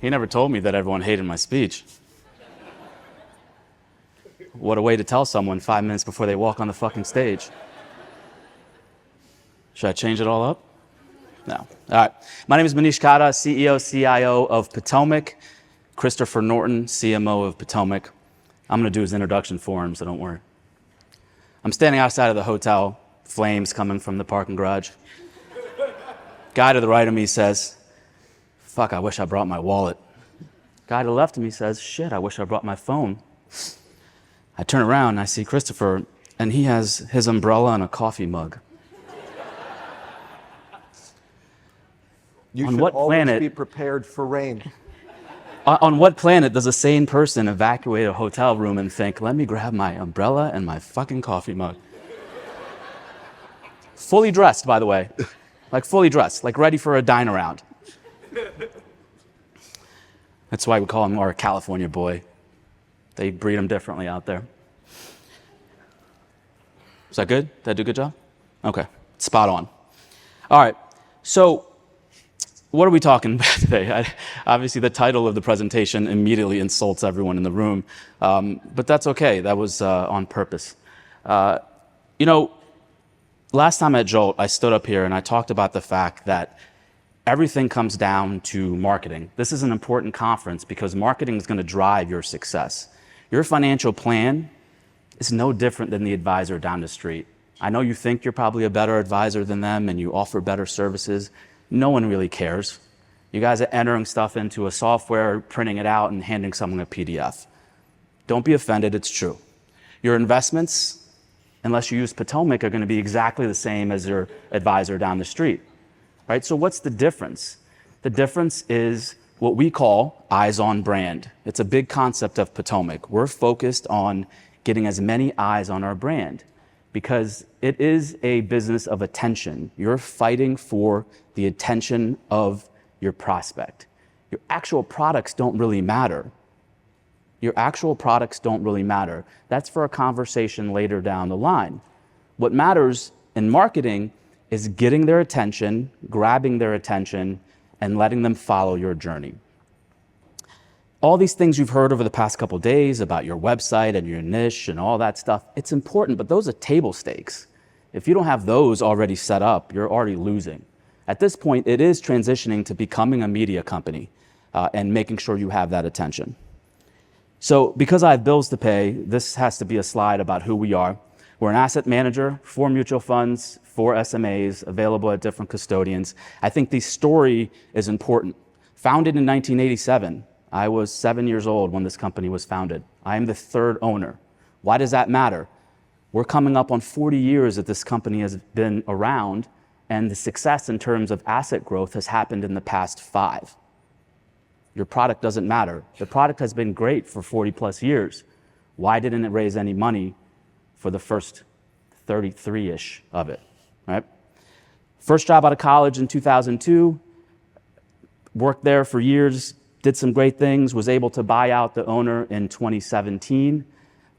He never told me that everyone hated my speech. What a way to tell someone 5 minutes before they walk on the fucking stage. Should I change it all up? No. All right. My name is Manish Kata, CEO, CIO of Potomac. Christopher Norton, CMO of Potomac. I'm going to do his introduction for him, so don't worry. I'm standing outside of the hotel, flames coming from the parking garage. Guy to the right of me says, fuck, I wish I brought my wallet. Guy to the left of me says, shit, I wish I brought my phone. I turn around and I see Christopher, and he has his umbrella and a coffee mug. You On should what always planet- be prepared for rain. On what planet does a sane person evacuate a hotel room and think, let me grab my umbrella and my fucking coffee mug? Fully dressed, by the way. Like fully dressed, like ready for a dine around. That's why we call him our California boy. They breed him differently out there. Is that good? Did I do a good job? Okay, spot on. All right, so what are we talking about today? Obviously, the title of the presentation immediately insults everyone in the room, but that's okay. That was on purpose. Last time at Jolt, I stood up here and I talked about the fact that everything comes down to marketing. This is an important conference because marketing is going to drive your success. Your financial plan is no different than the advisor down the street. I know you think you're probably a better advisor than them and you offer better services. No one really cares. You guys are entering stuff into a software, printing it out, and handing someone a PDF. Don't be offended, it's true. Your investments, unless you use Potomac, are going to be exactly the same as your advisor down the street, right? So what's the difference? The difference is what we call eyes on brand. It's a big concept of Potomac. We're focused on getting as many eyes on our brand because it is a business of attention. You're fighting for the attention of your prospect. Your actual products don't really matter. Your actual products don't really matter. That's for a conversation later down the line. What matters in marketing is getting their attention, grabbing their attention, and letting them follow your journey. All these things you've heard over the past couple days about your website and your niche and all that stuff, it's important, but those are table stakes. If you don't have those already set up, you're already losing. At this point, it is transitioning to becoming a media company and making sure you have that attention. So because I have bills to pay, this has to be a slide about who we are. We're an asset manager, 4 mutual funds, 4 SMAs, available at different custodians. I think the story is important. Founded in 1987, I was 7 years old when this company was founded. I am the 3rd owner. Why does that matter? We're coming up on 40 years that this company has been around, and the success in terms of asset growth has happened in the past 5. Your product doesn't matter. The product has been great for 40 plus years. Why didn't it raise any money for the first 33-ish of it, right? First job out of college in 2002, worked there for years, did some great things, was able to buy out the owner in 2017.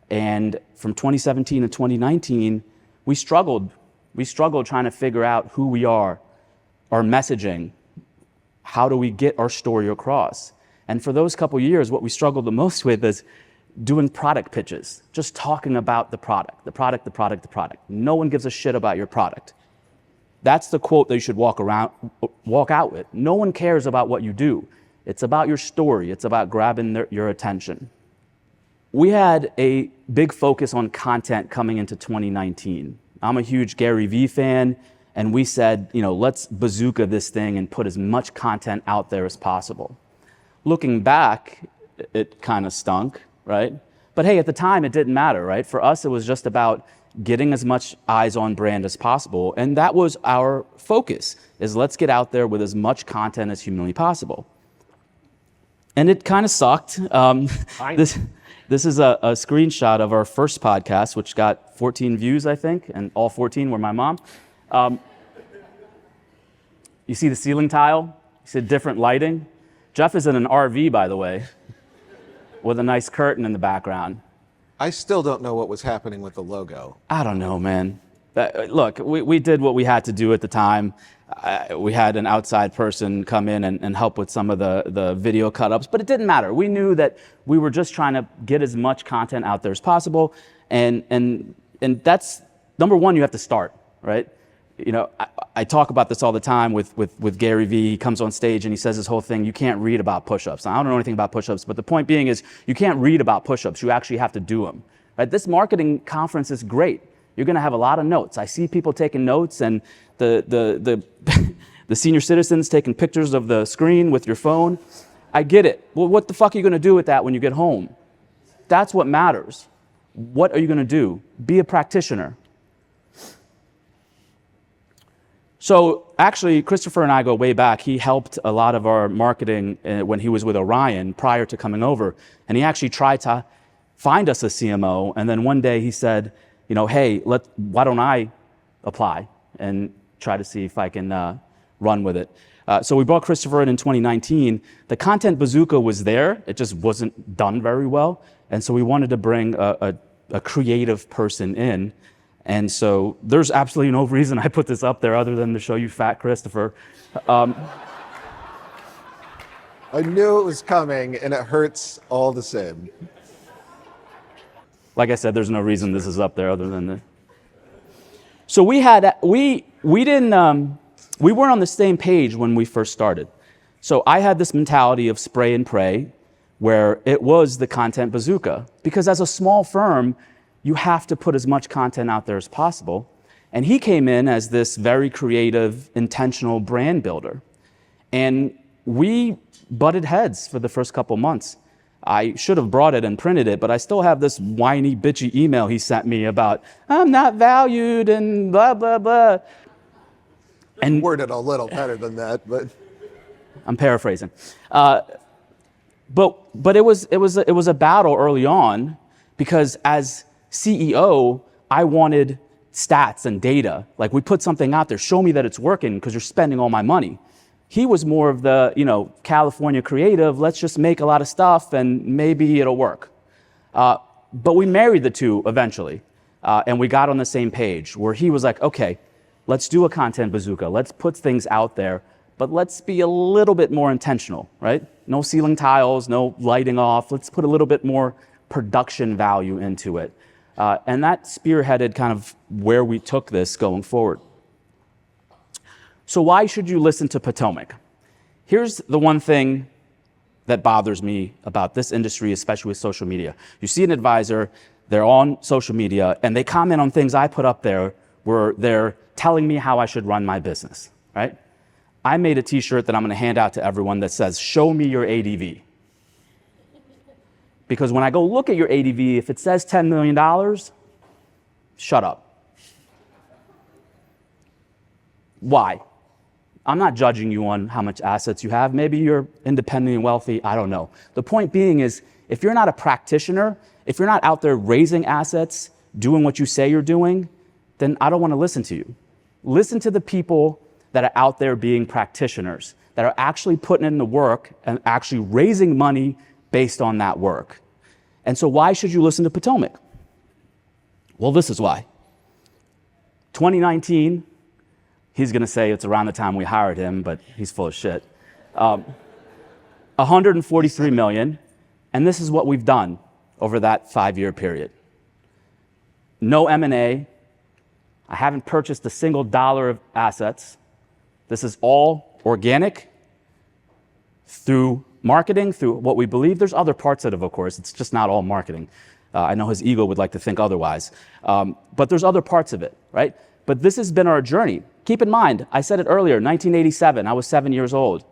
And from 2017 to 2019, we struggled. We struggled trying to figure out who we are, our messaging, how do we get our story across? And for those couple years, what we struggled the most with is doing product pitches, just talking about the product, the product, the product, the product. No one gives a shit about your product. That's the quote that you should walk out with. No one cares about what you do. It's about your story. It's about grabbing your attention. We had a big focus on content coming into 2019. I'm a huge Gary Vee fan, and we said, let's bazooka this thing and put as much content out there as possible. Looking back, it kind of stunk, right? But hey, at the time, it didn't matter, right? For us, it was just about getting as much eyes on brand as possible, and that was our focus, is let's get out there with as much content as humanly possible. And it kind of sucked. This is a screenshot of our first podcast, which got 14 views, I think, and all 14 were my mom. You see the ceiling tile? You see different lighting? Jeff is in an RV, by the way, with a nice curtain in the background. I still don't know what was happening with the logo. I don't know, man. Look, we did what we had to do at the time. We had an outside person come in and help with some of the video cut-ups, but it didn't matter. We knew that we were just trying to get as much content out there as possible, and that's, number one, you have to start, right? You know, I talk about this all the time with Gary Vee. He comes on stage and he says this whole thing, you can't read about push-ups. Now, I don't know anything about push-ups, but the point being is you can't read about push-ups. You actually have to do them, right? This marketing conference is great. You're going to have a lot of notes. I see people taking notes, and the senior citizens taking pictures of the screen with your phone. I get it. Well, what the fuck are you going to do with that when you get home? That's what matters. What are you going to do? Be a practitioner. So actually, Christopher and I go way back. He helped a lot of our marketing when he was with Orion prior to coming over. And he actually tried to find us a CMO. And then one day he said, you know, hey, why don't I apply and try to see if I can run with it. So we brought Christopher in 2019. The content bazooka was there. It just wasn't done very well. And so we wanted to bring a creative person in. And so there's absolutely no reason I put this up there other than to show you fat Christopher. I knew it was coming, and it hurts all the same. Like I said, there's no reason this is up there other than the. So we weren't on the same page when we first started. So I had this mentality of spray and pray, where it was the content bazooka, because as a small firm, you have to put as much content out there as possible. And he came in as this very creative, intentional brand builder. And we butted heads for the first couple months. I should have brought it and printed it, but I still have this whiny, bitchy email he sent me about, I'm not valued and blah, blah, blah. And worded a little better than that, but I'm paraphrasing. But it was a battle early on, because as CEO, I wanted stats and data. Like, we put something out there, show me that it's working because you're spending all my money. He was more of the, California creative, let's just make a lot of stuff and maybe it'll work. But we married the two eventually, and we got on the same page where he was like, okay, let's do a content bazooka. Let's put things out there, but let's be a little bit more intentional, right? No ceiling tiles, no lighting off. Let's put a little bit more production value into it. And that spearheaded kind of where we took this going forward. So why should you listen to Potomac? Here's the one thing that bothers me about this industry, especially with social media. You see an advisor, they're on social media, and they comment on things I put up there where they're telling me how I should run my business, right? I made a t-shirt that I'm gonna hand out to everyone that says, show me your ADV. Because when I go look at your ADV, if it says $10 million, shut up. Why? I'm not judging you on how much assets you have. Maybe you're independently and wealthy, I don't know. The point being is, if you're not a practitioner, if you're not out there raising assets, doing what you say you're doing, then I don't want to listen to you. Listen to the people that are out there being practitioners, that are actually putting in the work and actually raising money based on that work. And so why should you listen to Potomac? Well, this is why. 2019, he's going to say it's around the time we hired him, but he's full of shit. 143 million, and this is what we've done over that 5-year period. No M&A. I haven't purchased a single dollar of assets. This is all organic through marketing, through what we believe. There's other parts of it, of course. It's just not all marketing. I know his ego would like to think otherwise. But there's other parts of it, right? But this has been our journey. Keep in mind, I said it earlier, 1987, I was 7 years old.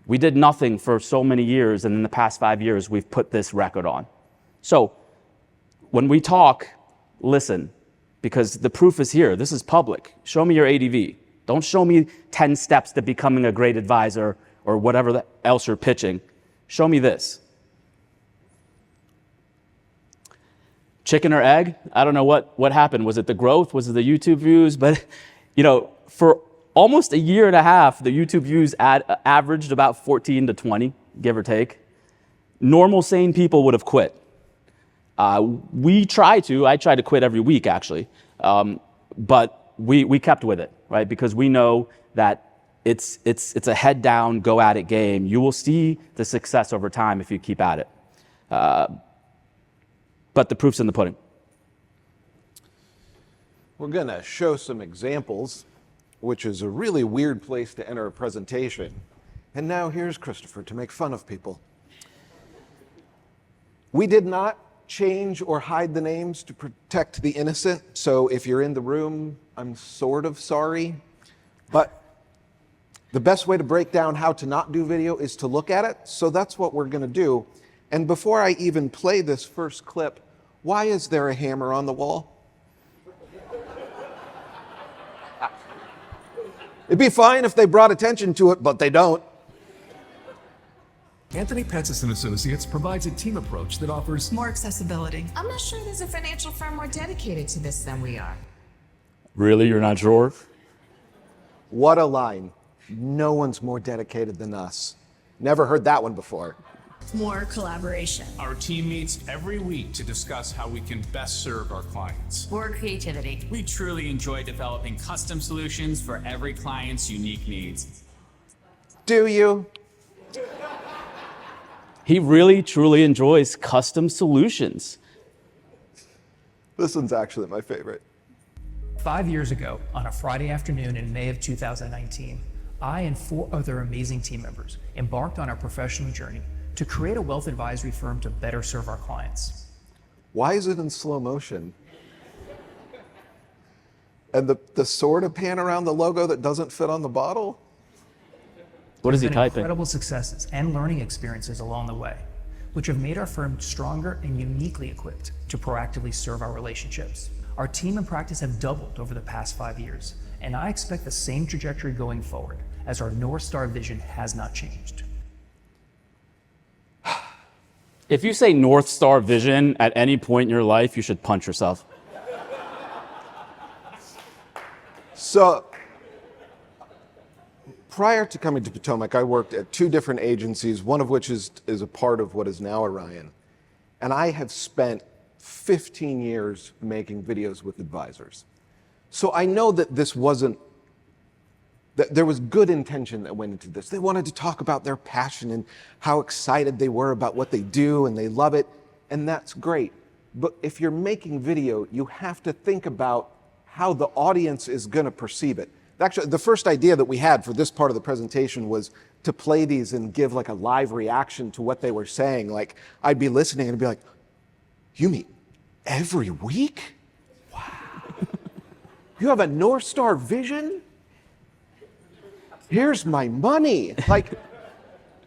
We did nothing for so many years, and in the past 5 years, we've put this record on. So when we talk, listen, because the proof is here. This is public. Show me your ADV. Don't show me 10 steps to becoming a great advisor or whatever else you're pitching. Show me this. Chicken or egg? I don't know what happened. Was it the growth? Was it the YouTube views? But, for almost a year and a half, the YouTube views averaged about 14 to 20, give or take. Normal, sane people would have quit. I try to quit every week, actually. but we kept with it, right? Because we know that it's a head down, go at it game. You will see the success over time if you keep at it. But the proof's in the pudding. We're going to show some examples, which is a really weird place to enter a presentation. And now here's Christopher to make fun of people. We did not change or hide the names to protect the innocent. So if you're in the room, I'm sort of sorry. But the best way to break down how to not do video is to look at it. So that's what we're going to do. And before I even play this first clip, why is there a hammer on the wall? It'd be fine if they brought attention to it, but they don't. Anthony Pettis and Associates provides a team approach that offers more accessibility. I'm not sure there's a financial firm more dedicated to this than we are. Really, you're not sure? What a line. No one's more dedicated than us. Never heard that one before. More collaboration. our team meets every week to discuss how we can best serve our clients. More creativity. We truly enjoy developing custom solutions for every client's unique needs. Do you? He really, truly enjoys custom solutions. This one's actually my favorite. 5 years ago, on a Friday afternoon in May of 2019, I and 4 other amazing team members embarked on our professional journey to create a wealth advisory firm to better serve our clients. Why is it in slow motion? And the sort of pan around the logo that doesn't fit on the bottle? What is he Been typing? incredible successes and learning experiences along the way, which have made our firm stronger and uniquely equipped to proactively serve our relationships. Our team and practice have doubled over the past 5 years, and I expect the same trajectory going forward, as our North Star vision has not changed. If you say North Star vision at any point in your life, you should punch yourself. So, prior to coming to Potomac, I worked at 2 different agencies, one of which is a part of what is now Orion. And I have spent 15 years making videos with advisors. So I know that that there was good intention that went into this. They wanted to talk about their passion and how excited they were about what they do, and they love it, and that's great. But if you're making video, you have to think about how the audience is going to perceive it. Actually, the first idea that we had for this part of the presentation was to play these and give like a live reaction to what they were saying. Like, I'd be listening and be like, "You meet every week? Wow. You have a North Star vision? Here's my money." Like,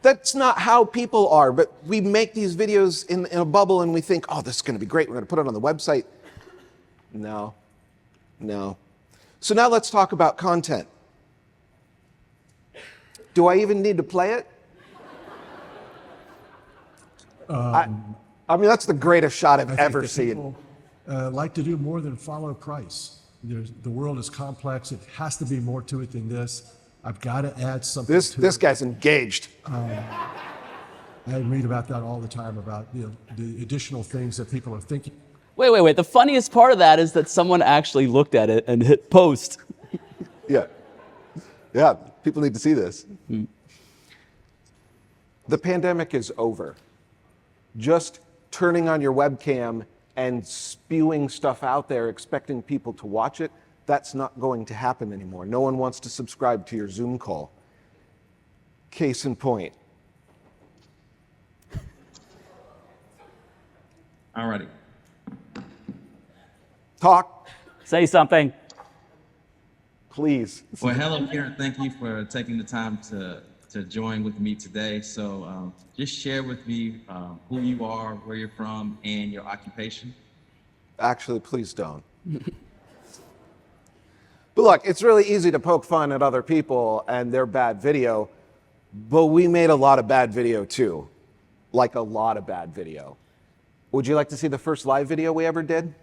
that's not how people are, but we make these videos in a bubble and we think, "Oh, this is going to be great. We're going to put it on the website." No. So now let's talk about content. Do I even need to play it? I mean, that's the greatest shot I've ever seen. People like to do more than follow price. The world is complex. It has to be more to it than this. I've got to add something to This it. guy's engaged. I read about that all the time, about the additional things that people are thinking. Wait. The funniest part of that is that someone actually looked at it and hit post. Yeah, people need to see this. The pandemic is over. Just turning on your webcam and spewing stuff out there, expecting people to watch it, that's not going to happen anymore. No one wants to subscribe to your Zoom call. Case in point. Alrighty. Talk, Say something. please. Well, hello, Karen. Thank you for taking the time to join with me today. So just share with me who you are, where you're from, and your occupation. Actually, please don't. But look, it's really easy to poke fun at other people and their bad video, but we made a lot of bad video too. Like a lot of bad video. Would you like to see the first live video we ever did?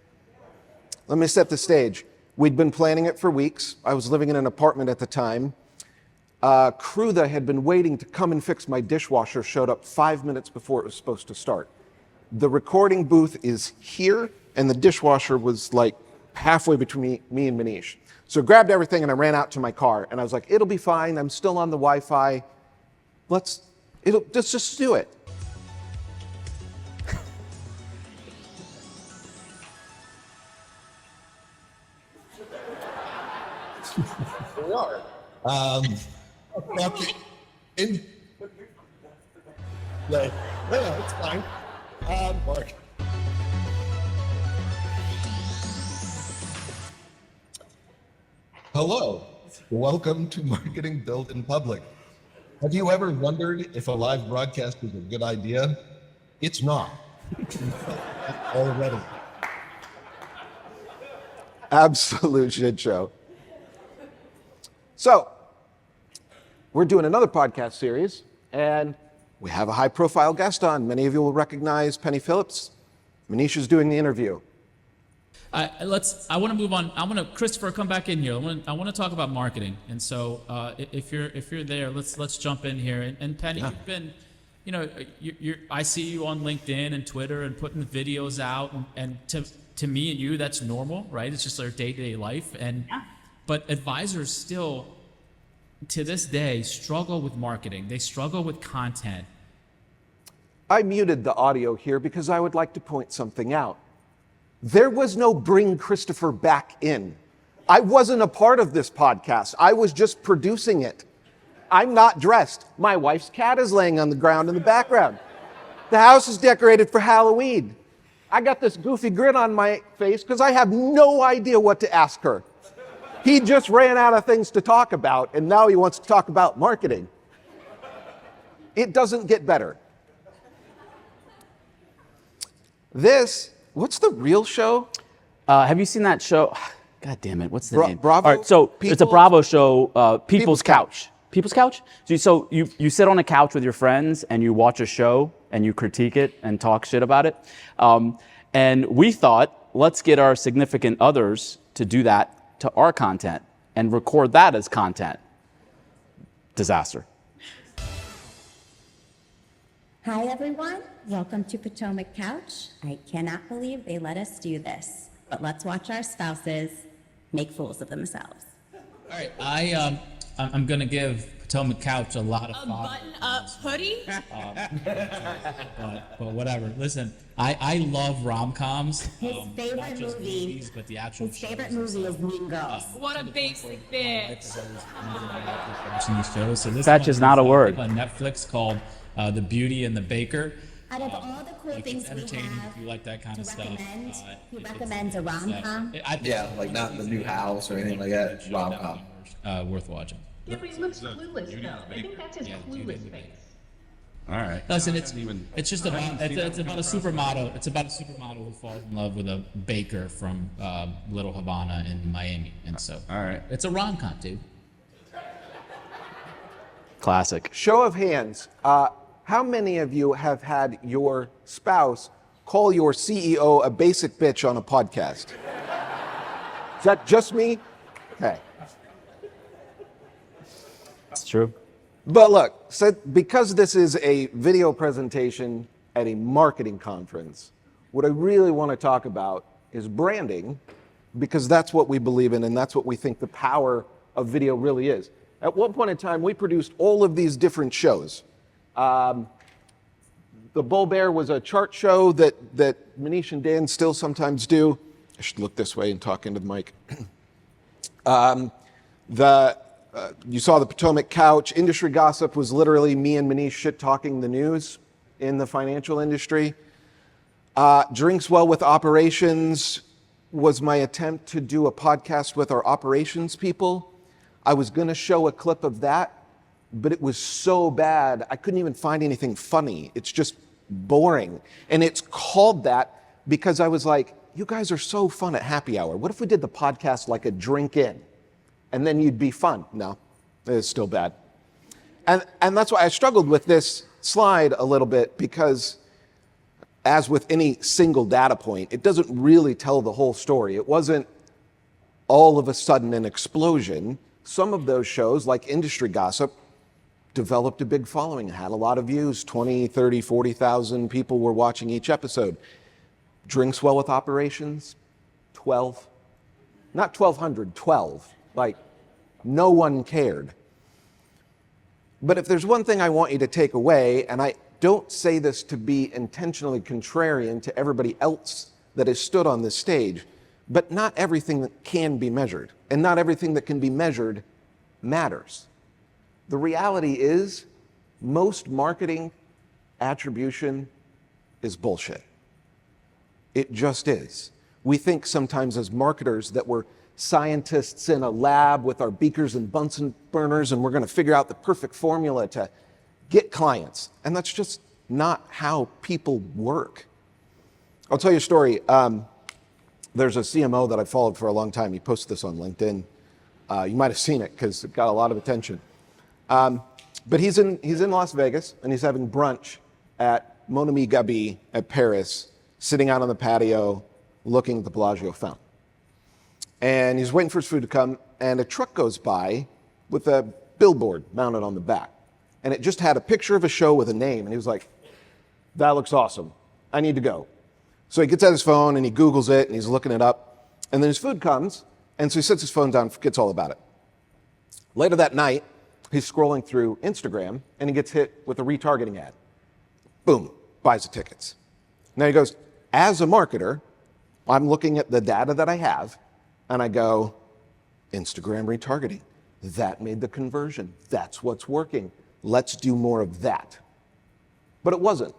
Let me set the stage. We'd been planning it for weeks. I was living in an apartment at the time. A crew that had been waiting to come and fix my dishwasher showed up 5 minutes before it was supposed to start. The recording booth is here, and the dishwasher was like halfway between me and Manish. So I grabbed everything and I ran out to my car and I was like, it'll be fine. I'm still on the Wi-Fi. Let's just do it. We are. No, it's fine. Mark. Hello. Welcome to Marketing Built in Public. Have you ever wondered if a live broadcast is a good idea? It's not. Already. Absolute shit show. So, we're doing another podcast series, and we have a high-profile guest on. Many of you will recognize Penny Phillips. Manish is doing the interview. I want to move on. I want to Christopher come back in here. I want to talk about marketing. And so if you're there, let's jump in here. And Penny, you've been, I see you on LinkedIn and Twitter and putting the videos out. And to me and you, that's normal, right? It's just our day-to-day life. But advisors still, to this day, struggle with marketing. They struggle with content. I muted the audio here because I would like to point something out. There was no bring Christopher back in. I wasn't a part of this podcast. I was just producing it. I'm not dressed. My wife's cat is laying on the ground in the background. The house is decorated for Halloween. I got this goofy grin on my face because I have no idea what to ask her. He just ran out of things to talk about, and now he wants to talk about marketing. It doesn't get better. What's the real show? Have you seen that show? God damn it, what's the name? Bravo? All right, so it's a Bravo show, People's Couch. People's Couch? So you sit on a couch with your friends and you watch a show and you critique it and talk shit about it. And we thought, let's get our significant others to do that to our content and record that as content. Disaster. Hi everyone, welcome to Potomac Couch. I cannot believe they let us do this, but let's watch our spouses make fools of themselves. All right, I'm gonna give Potomac Couch a lot of fun. Button-up hoodie? But whatever. Listen, I love rom-coms. His not favorite just movie, movies, but the actual his favorite shows movie is Mean Girls. What a basic bitch. Watching these shows. So this Fetch one is not a word. on Netflix called The Beauty and the Baker. Out of all the cool things It's we entertaining have if you like that kind to of stuff. recommend, he It's- recommends a rom-com. Yeah, like not the new house or anything like that. Rom-com. Worth watching. Yeah, but he looks clueless though. I think that's his clueless face. All right. Listen, it's just about it's about a supermodel. It's about a supermodel who falls in love with a baker from Little Havana in Miami, and so all right, it's a rom-com, dude. Classic. Show of hands. How many of you have had your spouse call your CEO a basic bitch on a podcast? Is that just me? Okay. It's true. But look, so because this is a video presentation at a marketing conference, what I really want to talk about is branding, because that's what we believe in and that's what we think the power of video really is. At one point in time, we produced all of these different shows. The Bull Bear was a chart show that Manish and Dan still sometimes do. I should look this way and talk into the mic. You saw the Potomac Couch. Industry Gossip was literally me and Manish shit-talking the news in the financial industry. Drinks Well with Operations was my attempt to do a podcast with our operations people. I was going to show a clip of that, but it was so bad, I couldn't even find anything funny. It's just boring. And it's called that because I was like, you guys are so fun at happy hour. What if we did the podcast like a drink in? And then you'd be fun. No, it's still bad. And that's why I struggled with this slide a little bit, because as with any single data point, it doesn't really tell the whole story. It wasn't all of a sudden an explosion. Some of those shows, like Industry Gossip, developed a big following, had a lot of views, 20, 30, 40,000 people were watching each episode. Drinks Well with Operations, 12. Not 1,200, 12. Like, no one cared. But if there's one thing I want you to take away, and I don't say this to be intentionally contrarian to everybody else that has stood on this stage, but not everything that can be measured, and not everything that can be measured matters. The reality is, most marketing attribution is bullshit. It just is. We think sometimes as marketers that we're scientists in a lab with our beakers and Bunsen burners and we're going to figure out the perfect formula to get clients. And that's just not how people work. I'll tell you a story. There's a CMO that I followed for a long time. He posted this on LinkedIn. You might have seen it because it got a lot of attention. But he's in Las Vegas and he's having brunch at Mon Ami Gabi at Paris, sitting out on the patio looking at the Bellagio fountain. And he's waiting for his food to come, and a truck goes by with a billboard mounted on the back. And it just had a picture of a show with a name, and he was like, that looks awesome. I need to go. So he gets out his phone and he Googles it and he's looking it up. And then his food comes, and so he sets his phone down and forgets all about it. Later that night, he's scrolling through Instagram and he gets hit with a retargeting ad. Boom, buys the tickets. Now he goes, as a marketer, I'm looking at the data that I have and I go, Instagram retargeting. That made the conversion. That's what's working. Let's do more of that. But it wasn't.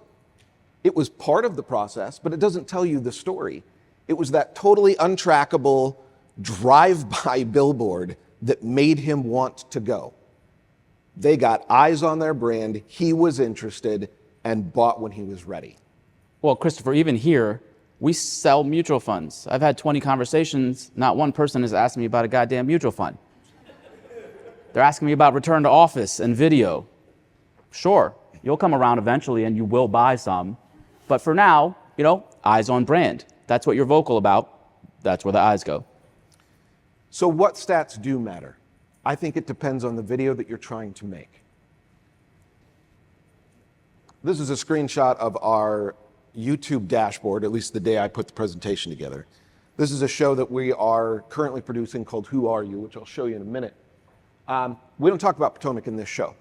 It was part of the process, but it doesn't tell you the story. It was that totally untrackable drive-by billboard that made him want to go. They got eyes on their brand, he was interested, and bought when he was ready. Well, Christopher, even here, we sell mutual funds. I've had 20 conversations, not one person has asked me about a goddamn mutual fund. They're asking me about return to office and video. Sure, you'll come around eventually and you will buy some. But for now, eyes on brand. That's what you're vocal about. That's where the eyes go. So what stats do matter? I think it depends on the video that you're trying to make. This is a screenshot of our YouTube dashboard, at least the day I put the presentation together. This is a show that we are currently producing called Who Are You, which I'll show you in a minute. We don't talk about Potomac in this show.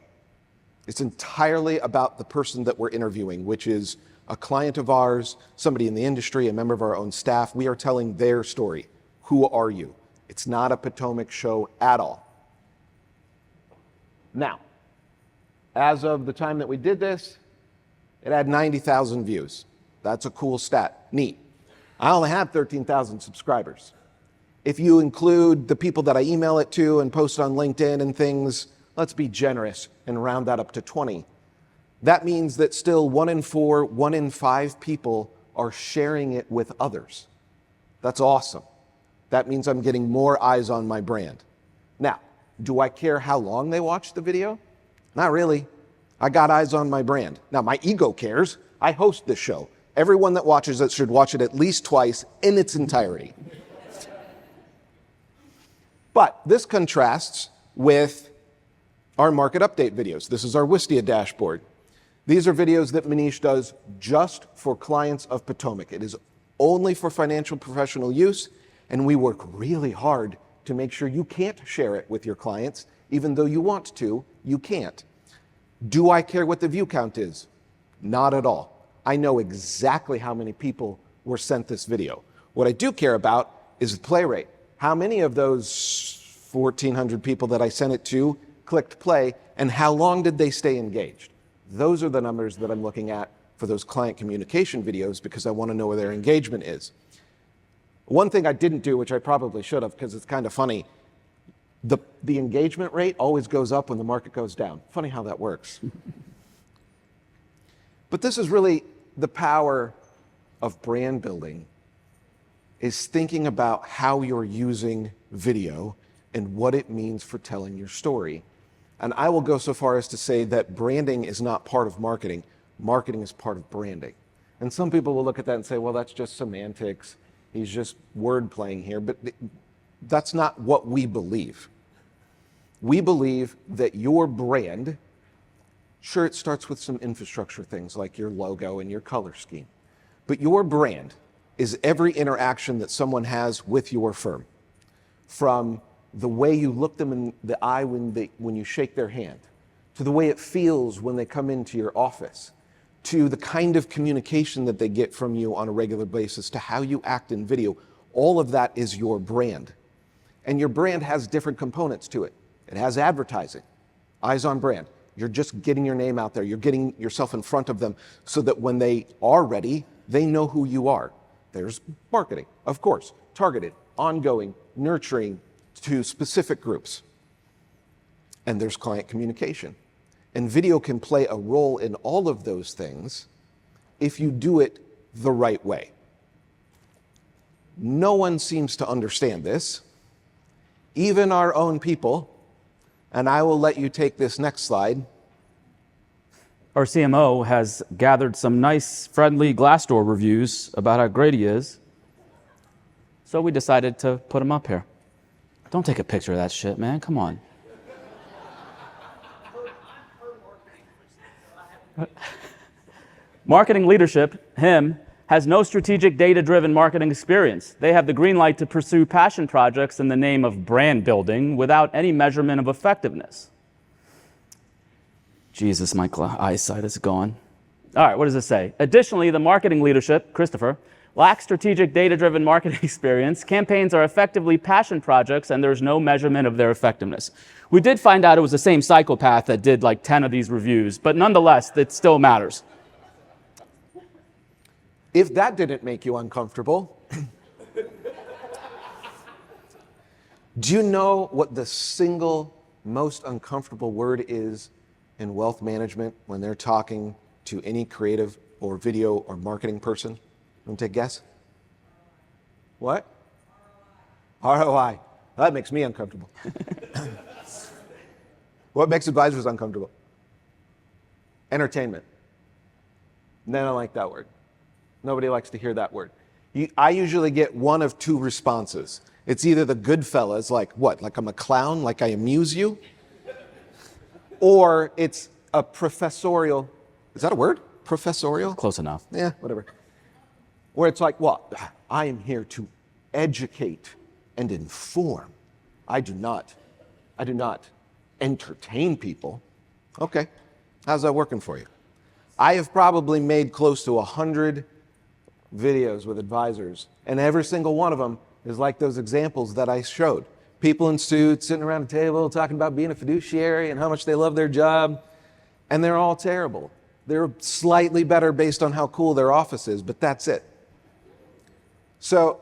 It's entirely about the person that we're interviewing, which is a client of ours, somebody in the industry, a member of our own staff. We are telling their story. Who are you? It's not a Potomac show at all. Now, as of the time that we did this, it had 90,000 views. That's a cool stat. Neat. I only have 13,000 subscribers. If you include the people that I email it to and post on LinkedIn and things, let's be generous and round that up to 20. That means that still 1 in 4, 1 in 5 people are sharing it with others. That's awesome. That means I'm getting more eyes on my brand. Now, do I care how long they watch the video? Not really. I got eyes on my brand. Now, my ego cares. I host this show. Everyone that watches it should watch it at least twice in its entirety. But this contrasts with our market update videos. This is our Wistia dashboard. These are videos that Manish does just for clients of Potomac. It is only for financial professional use, and we work really hard to make sure you can't share it with your clients. Even though you want to, you can't. Do I care what the view count is? Not at all. I know exactly how many people were sent this video. What I do care about is the play rate. How many of those 1,400 people that I sent it to clicked play, and how long did they stay engaged? Those are the numbers that I'm looking at for those client communication videos because I want to know where their engagement is. One thing I didn't do, which I probably should have because it's kind of funny, the engagement rate always goes up when the market goes down. Funny how that works. But this is really the power of brand building, is thinking about how you're using video and what it means for telling your story. And I will go so far as to say that branding is not part of marketing. Marketing is part of branding. And some people will look at that and say, well, that's just semantics. He's just word playing here. But that's not what we believe. We believe that your brand, sure, it starts with some infrastructure things like your logo and your color scheme. But your brand is every interaction that someone has with your firm. from the way you look them in the eye when you shake their hand, to the way it feels when they come into your office, to the kind of communication that they get from you on a regular basis, to how you act in video. All of that is your brand. And your brand has different components to it. It has advertising, eyes on brand. You're just getting your name out there. You're getting yourself in front of them so that when they are ready, they know who you are. There's marketing, of course, targeted, ongoing, nurturing to specific groups. And there's client communication. And video can play a role in all of those things if you do it the right way. No one seems to understand this, even our own people. And I will let you take this next slide. Our CMO has gathered some nice, friendly Glassdoor reviews about how great he is. So we decided to put him up here. Don't take a picture of that shit, man. Come on. Marketing leadership, him, has no strategic data-driven marketing experience. They have the green light to pursue passion projects in the name of brand building without any measurement of effectiveness. Jesus, my eyesight is gone. All right, what does this say? Additionally, the marketing leadership, Christopher, lacks strategic data-driven marketing experience. Campaigns are effectively passion projects, and there's no measurement of their effectiveness. We did find out it was the same psychopath that did like 10 of these reviews, but nonetheless, it still matters. If that didn't make you uncomfortable, do you know what the single most uncomfortable word is in wealth management when they're talking to any creative or video or marketing person? Want to take a guess? What? ROI. That makes me uncomfortable. What makes advisors uncomfortable? Entertainment. They don't like that word. Nobody likes to hear that word. I usually get one of two responses. It's either the Goodfellas, like what? Like I'm a clown, like I amuse you? Or it's a professorial, is that a word? Professorial? Close enough. Yeah, whatever. Where it's like, well, I am here to educate and inform. I do not entertain people. Okay, how's that working for you? I have probably made close to 100 videos with advisors, and every single one of them is like those examples that I showed. People in suits sitting around a table talking about being a fiduciary and how much they love their job, and they're all terrible. They're slightly better based on how cool their office is, but that's it. So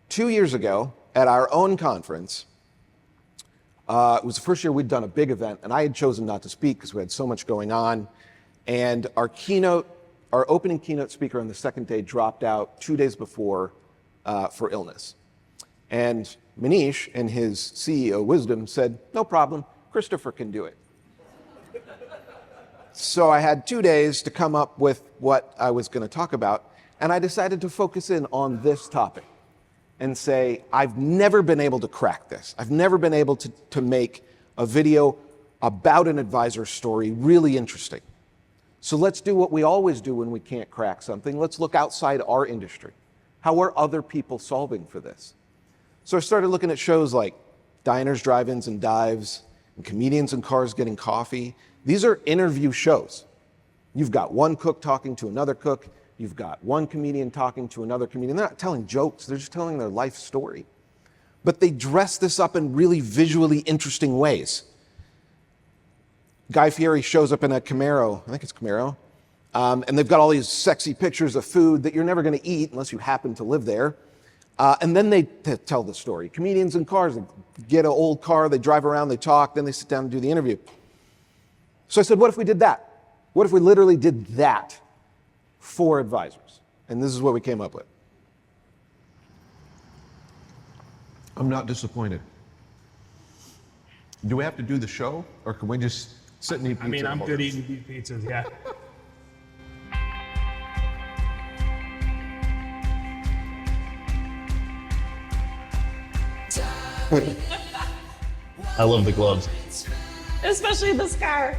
2 years ago at our own conference, it was the first year we'd done a big event, and I had chosen not to speak because we had so much going on. And our opening keynote speaker on the second day dropped out 2 days before for illness. And Manish, in his CEO wisdom, said, no problem, Christopher can do it. So I had 2 days to come up with what I was going to talk about, and I decided to focus in on this topic and say, I've never been able to crack this. I've never been able to make a video about an advisor's story really interesting. So let's do what we always do when we can't crack something. Let's look outside our industry. How are other people solving for this? So I started looking at shows like Diners, Drive-Ins, and Dives, and Comedians in Cars Getting Coffee. These are interview shows. You've got one cook talking to another cook. You've got one comedian talking to another comedian. They're not telling jokes. They're just telling their life story. But they dress this up in really visually interesting ways. Guy Fieri shows up in a Camaro, I think it's Camaro, and they've got all these sexy pictures of food that you're never going to eat unless you happen to live there. And then they tell the story. Comedians in cars, they get an old car, they drive around, they talk, then they sit down and do the interview. So I said, what if we did that? What if we literally did that for advisors? And this is what we came up with. I'm not disappointed. Do we have to do the show, or can we just sit and eat pizza? I mean, I'm good eating beef pizzas, yeah. I love the gloves. Especially the scar.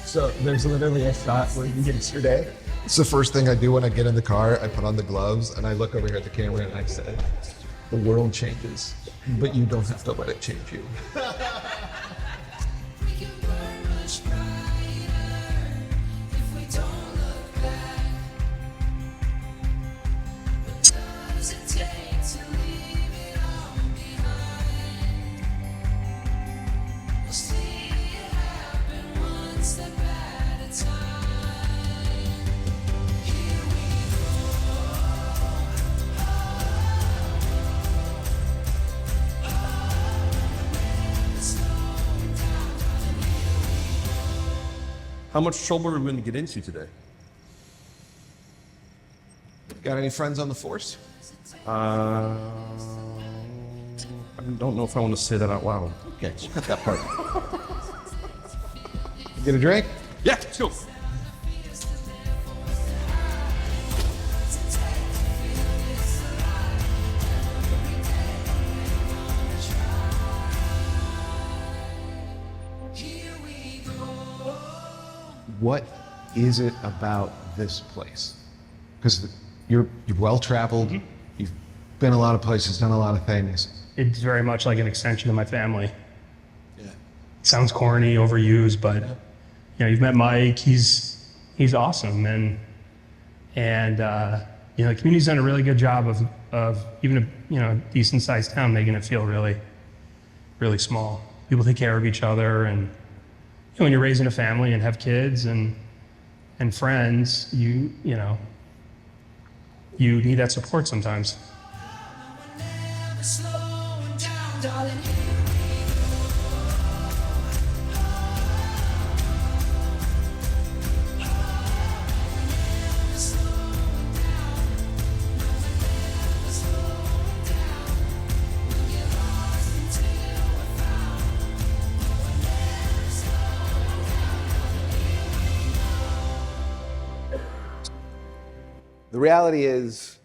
So there's literally a shot where you get it your day. It's the first thing I do when I get in the car. I put on the gloves and I look over here at the camera and I say, the world changes, but you don't have to let it change you. How much trouble are we going to get into today? Got any friends on the force? I don't know if I want to say that out loud. Okay, we'll cut that part. Get a drink? Yeah, let's go. What is it about this place? Because you're well-traveled, you've been a lot of places, done a lot of things. It's very much like an extension of my family. Yeah. Sounds corny, overused, but you know, you've met Mike. He's awesome, and you know, the community's done a really good job of even a decent sized town making it feel really, really small. People take care of each other, and when you're raising a family and have kids and friends, you need that support sometimes. The reality is,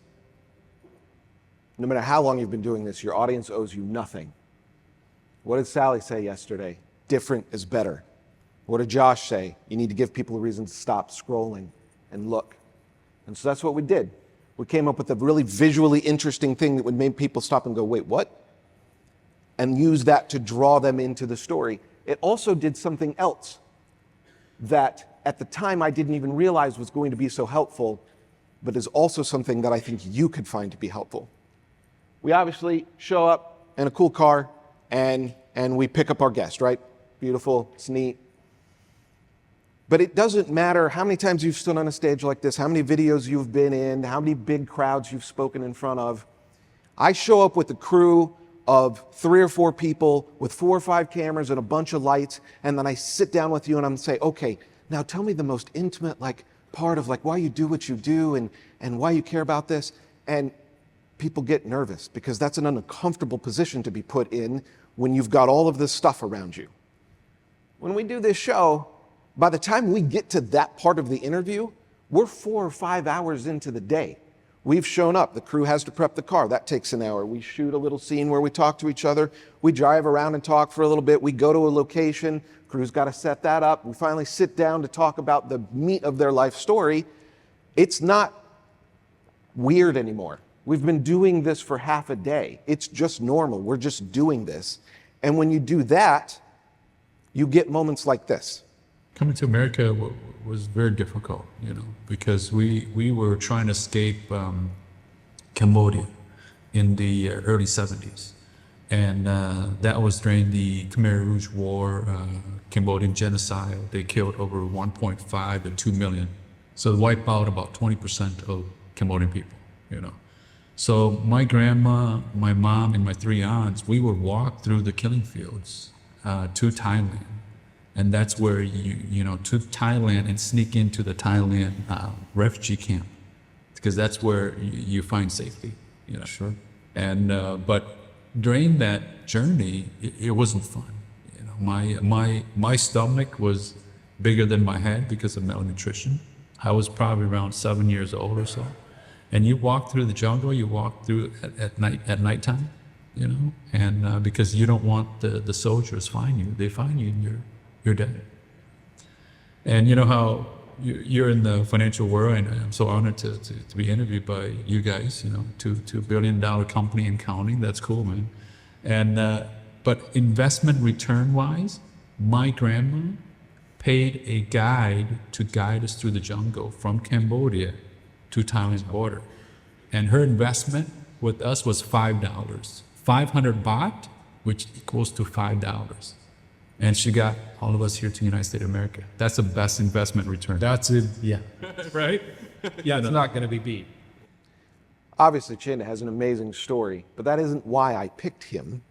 no matter how long you've been doing this, your audience owes you nothing. What did Sally say yesterday? Different is better. What did Josh say? You need to give people a reason to stop scrolling and look. And so that's what we did. We came up with a really visually interesting thing that would make people stop and go, wait, what? And use that to draw them into the story. It also did something else that at the time I didn't even realize was going to be so helpful, but is also something that I think you could find to be helpful. We obviously show up in a cool car and we pick up our guest, right? Beautiful, it's neat. But it doesn't matter how many times you've stood on a stage like this, how many videos you've been in, how many big crowds you've spoken in front of. I show up with a crew of 3 or 4 people with 4 or 5 cameras and a bunch of lights, and then I sit down with you and I'm say, okay, now tell me the most intimate part of why you do what you do and why you care about this. And people get nervous because that's an uncomfortable position to be put in when you've got all of this stuff around you. When we do this show, by the time we get to that part of the interview, we're 4 or 5 hours into the day. We've shown up, the crew has to prep the car, that takes an hour. We shoot a little scene where we talk to each other, we drive around and talk for a little bit, we go to a location, crew's got to set that up, we finally sit down to talk about the meat of their life story. It's not weird anymore. We've been doing this for half a day. It's just normal, we're just doing this. And when you do that, you get moments like this. Coming to America was very difficult, because we were trying to escape Cambodia in the early 70s. And that was during the Khmer Rouge War, Cambodian genocide. They killed over 1.5 to 2 million. So they wiped out about 20% of Cambodian people, So my grandma, my mom, and my 3 aunts, we would walk through the killing fields to Thailand. And that's where to Thailand and sneak into the Thailand refugee camp, because that's where you find safety, Sure. And but during that journey, it wasn't fun. My stomach was bigger than my head because of malnutrition. I was probably around 7 years old or so. And you walk through the jungle, you walk through at nighttime, and because you don't want the soldiers find you, they find you and you're dead. And you know how you're in the financial world, and I'm so honored to be interviewed by you guys. You know, $2 billion company and counting. That's cool, man. And but investment return wise, my grandma paid a guide to guide us through the jungle from Cambodia to Thailand's border, and her investment with us was $5, 500 baht, which equals to $5. And she got all of us here to the United States of America. That's the best investment return. That's it. Yeah. Right? Yeah, It's not going to be beat. Obviously, Chin has an amazing story, but that isn't why I picked him.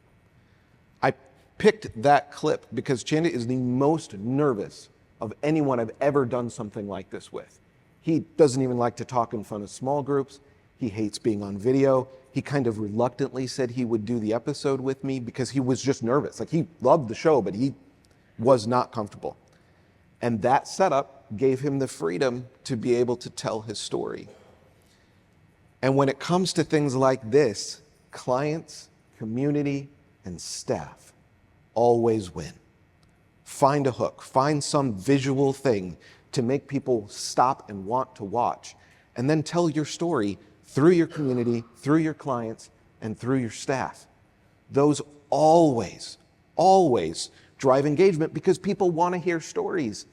I picked that clip because Chin is the most nervous of anyone I've ever done something like this with. He doesn't even like to talk in front of small groups. He hates being on video. He kind of reluctantly said he would do the episode with me because he was just nervous. Like, he loved the show, but he was not comfortable. And that setup gave him the freedom to be able to tell his story. And when it comes to things like this, clients, community, and staff always win. Find a hook, find some visual thing to make people stop and want to watch, and then tell your story through your community, through your clients, and through your staff. Those always, always drive engagement because people want to hear stories.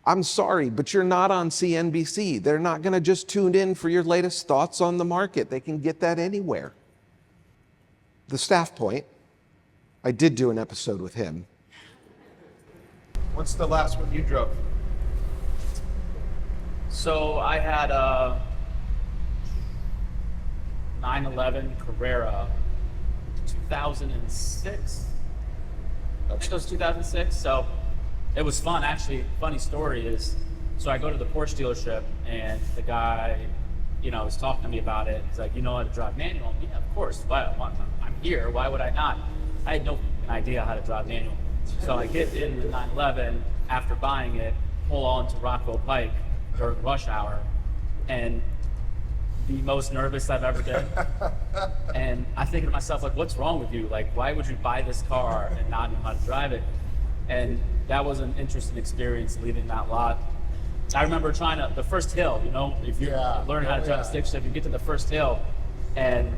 I'm sorry, but you're not on CNBC. They're not going to just tune in for your latest thoughts on the market. They can get that anywhere. The staff point, I did do an episode with him. What's the last one you drove? So I had a 911 Carrera, 2006. I think it was 2006. So it was fun, actually. Funny story is, so I go to the Porsche dealership and the guy, was talking to me about it. He's like, you know how to drive manual? Yeah, of course. Why? I'm here. Why would I not? I had no idea how to drive manual. So I get in the 911 after buying it, pull on to Rockville Pike during rush hour, and the most nervous I've ever been. And I think to myself, like, what's wrong with you? Like, why would you buy this car and not know how to drive it? And that was an interesting experience leaving that lot. I remember the first hill, if you learn how to drive a stick shift, you get to the first hill, and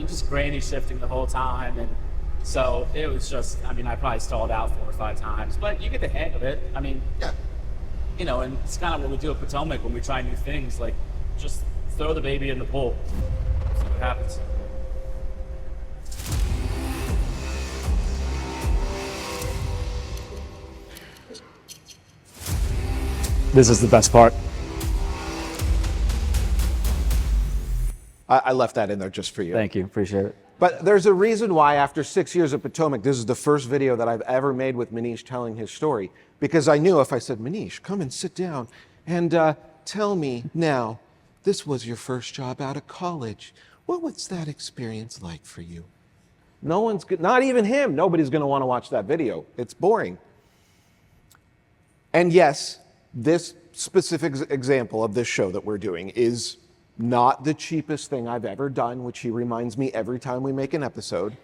just granny shifting the whole time. And so it was just, I probably stalled out 4 or 5 times, but you get the hang of it. And it's kind of what we do at Potomac when we try new things, like just throw the baby in the pool, see what happens. This is the best part. I left that in there just for you. Thank you, appreciate it. But there's a reason why after 6 years at Potomac, this is the first video that I've ever made with Manish telling his story. Because I knew if I said, Manish, come and sit down and tell me now, this was your first job out of college. What was that experience like for you? No one's, not even him, nobody's gonna wanna watch that video. It's boring. And yes, this specific example of this show that we're doing is not the cheapest thing I've ever done, which he reminds me every time we make an episode.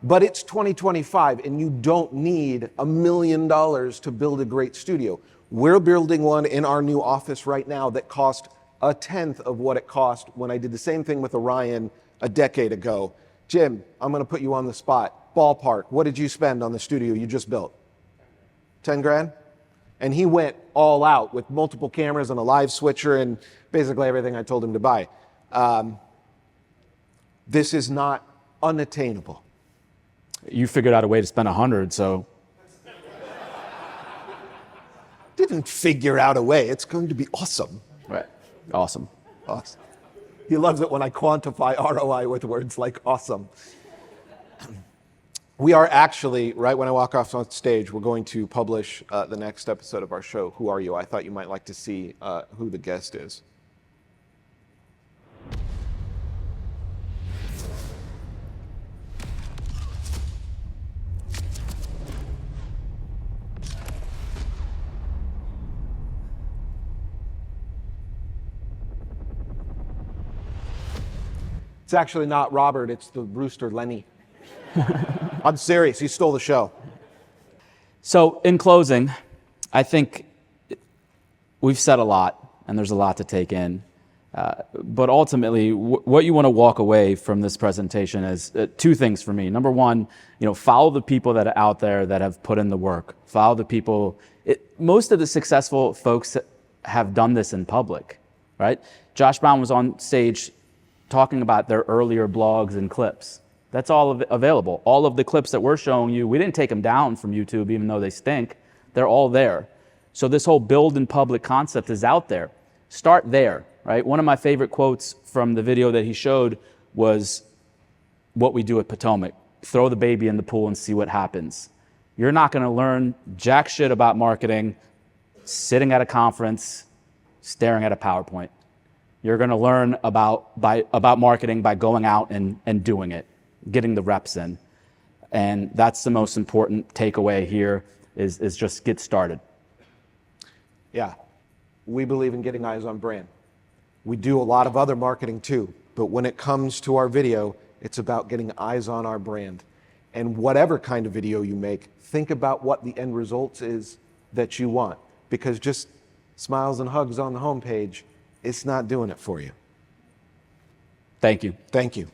But it's 2025 and you don't need $1 million to build a great studio. We're building one in our new office right now that cost 1/10 of what it cost when I did the same thing with Orion a decade ago. Jim, I'm gonna put you on the spot. Ballpark, what did you spend on the studio you just built? 10 grand? And he went all out with multiple cameras and a live switcher and basically everything I told him to buy. This is not unattainable. You figured out a way to spend 100, so. Didn't figure out a way. It's going to be awesome. Right, awesome. Awesome. He loves it when I quantify ROI with words like awesome. We are actually, right when I walk off on stage, we're going to publish the next episode of our show, Who Are You? I thought you might like to see who the guest is. It's actually not Robert, it's the rooster Lenny. I'm serious, he stole the show. So in closing, I think we've said a lot, and there's a lot to take in. But ultimately, what you want to walk away from this presentation is two things for me. Number one, follow the people that are out there that have put in the work. Follow the people. Most of the successful folks have done this in public, right? Josh Brown was on stage talking about their earlier blogs and clips. That's all available. All of the clips that we're showing you, we didn't take them down from YouTube, even though they stink. They're all there. So this whole build in public concept is out there. Start there, right? One of my favorite quotes from the video that he showed was what we do at Potomac. Throw the baby in the pool and see what happens. You're not going to learn jack shit about marketing sitting at a conference, staring at a PowerPoint. You're going to learn about marketing by going out and doing it, getting the reps in. And that's the most important takeaway here is just get started. Yeah, we believe in getting eyes on brand. We do a lot of other marketing too, but when it comes to our video, it's about getting eyes on our brand. And whatever kind of video you make, think about what the end result is that you want, because just smiles and hugs on the homepage, it's not doing it for you. Thank you. Thank you.